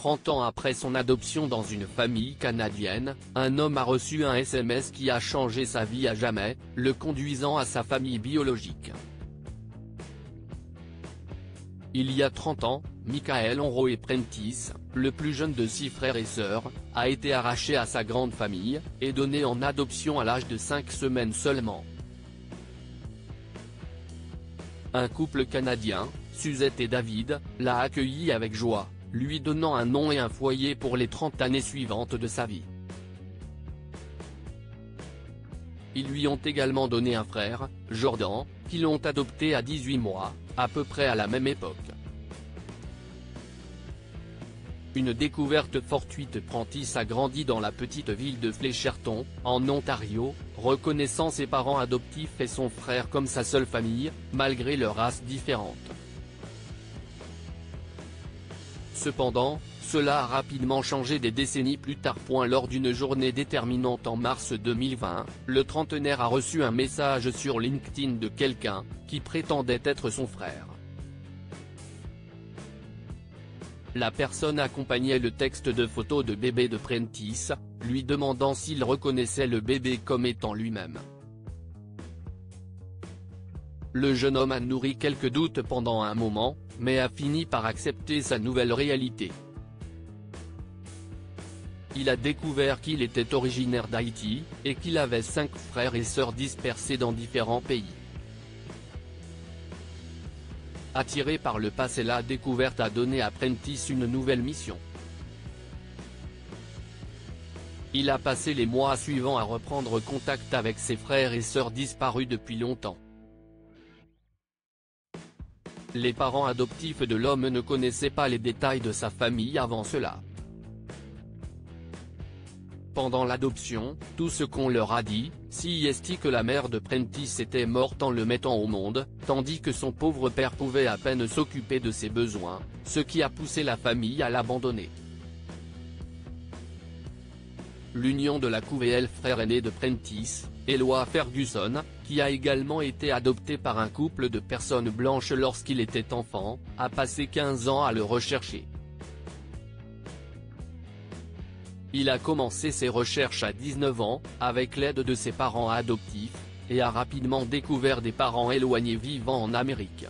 30 ans après son adoption dans une famille canadienne, un homme a reçu un SMS qui a changé sa vie à jamais, le conduisant à sa famille biologique. Il y a 30 ans, Michael Onroe Prentice, le plus jeune de 6 frères et sœurs, a été arraché à sa grande famille, et donné en adoption à l'âge de 5 semaines seulement. Un couple canadien, Suzette et David, l'a accueilli avec joie, lui donnant un nom et un foyer pour les 30 années suivantes de sa vie. Ils lui ont également donné un frère, Jordan, qui l'ont adopté à 18 mois, à peu près à la même époque. Une découverte fortuite. Prentice a grandi dans la petite ville de Fletcherton, en Ontario, reconnaissant ses parents adoptifs et son frère comme sa seule famille, malgré leurs races différentes. Cependant, cela a rapidement changé des décennies plus tard. Lors d'une journée déterminante en mars 2020, le trentenaire a reçu un message sur LinkedIn de quelqu'un, qui prétendait être son frère. La personne accompagnait le texte de photos de bébé de Prentice, lui demandant s'il reconnaissait le bébé comme étant lui-même. Le jeune homme a nourri quelques doutes pendant un moment, mais a fini par accepter sa nouvelle réalité. Il a découvert qu'il était originaire d'Haïti, et qu'il avait 5 frères et sœurs dispersés dans différents pays. Attiré par le passé, la découverte a donné à Prentice une nouvelle mission. Il a passé les mois suivants à reprendre contact avec ses frères et sœurs disparus depuis longtemps. Les parents adoptifs de l'homme ne connaissaient pas les détails de sa famille avant cela. Pendant l'adoption, tout ce qu'on leur a dit, c'est que la mère de Prentice était morte en le mettant au monde, tandis que son pauvre père pouvait à peine s'occuper de ses besoins, ce qui a poussé la famille à l'abandonner. L'union de la couve et le frère aîné de Prentice, Eloi Ferguson, qui a également été adopté par un couple de personnes blanches lorsqu'il était enfant, a passé 15 ans à le rechercher. Il a commencé ses recherches à 19 ans, avec l'aide de ses parents adoptifs, et a rapidement découvert des parents éloignés vivant en Amérique.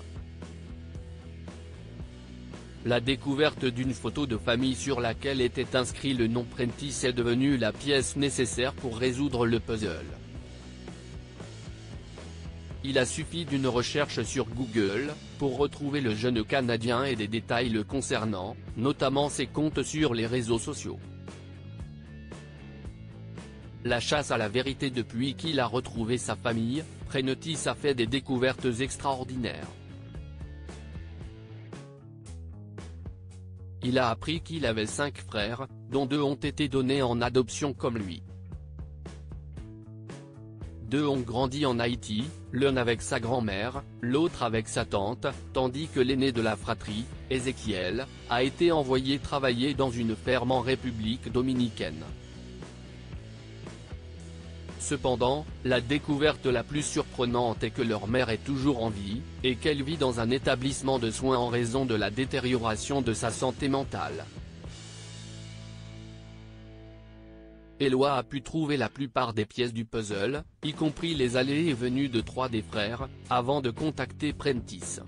La découverte d'une photo de famille sur laquelle était inscrit le nom Prentice est devenue la pièce nécessaire pour résoudre le puzzle. Il a suffi d'une recherche sur Google, pour retrouver le jeune Canadien et des détails le concernant, notamment ses comptes sur les réseaux sociaux. La chasse à la vérité. Depuis qu'il a retrouvé sa famille, Prentice a fait des découvertes extraordinaires. Il a appris qu'il avait 5 frères, dont 2 ont été donnés en adoption comme lui. 2 ont grandi en Haïti, l'un avec sa grand-mère, l'autre avec sa tante, tandis que l'aîné de la fratrie, Ézéchiel, a été envoyé travailler dans une ferme en République dominicaine. Cependant, la découverte la plus surprenante est que leur mère est toujours en vie, et qu'elle vit dans un établissement de soins en raison de la détérioration de sa santé mentale. Eloi a pu trouver la plupart des pièces du puzzle, y compris les allées et venues de 3 des frères, avant de contacter Prentice.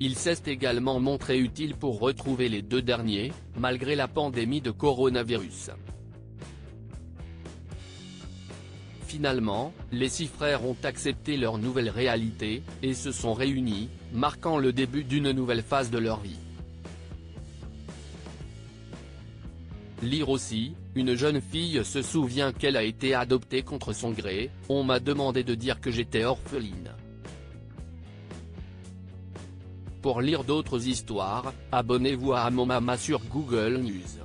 Il s'est également montré utile pour retrouver les 2 derniers, malgré la pandémie de coronavirus. Finalement, les 6 frères ont accepté leur nouvelle réalité, et se sont réunis, marquant le début d'une nouvelle phase de leur vie. Lire aussi, une jeune fille se souvient qu'elle a été adoptée contre son gré, on m'a demandé de dire que j'étais orpheline. Pour lire d'autres histoires, abonnez-vous à Mon Mama sur Google News.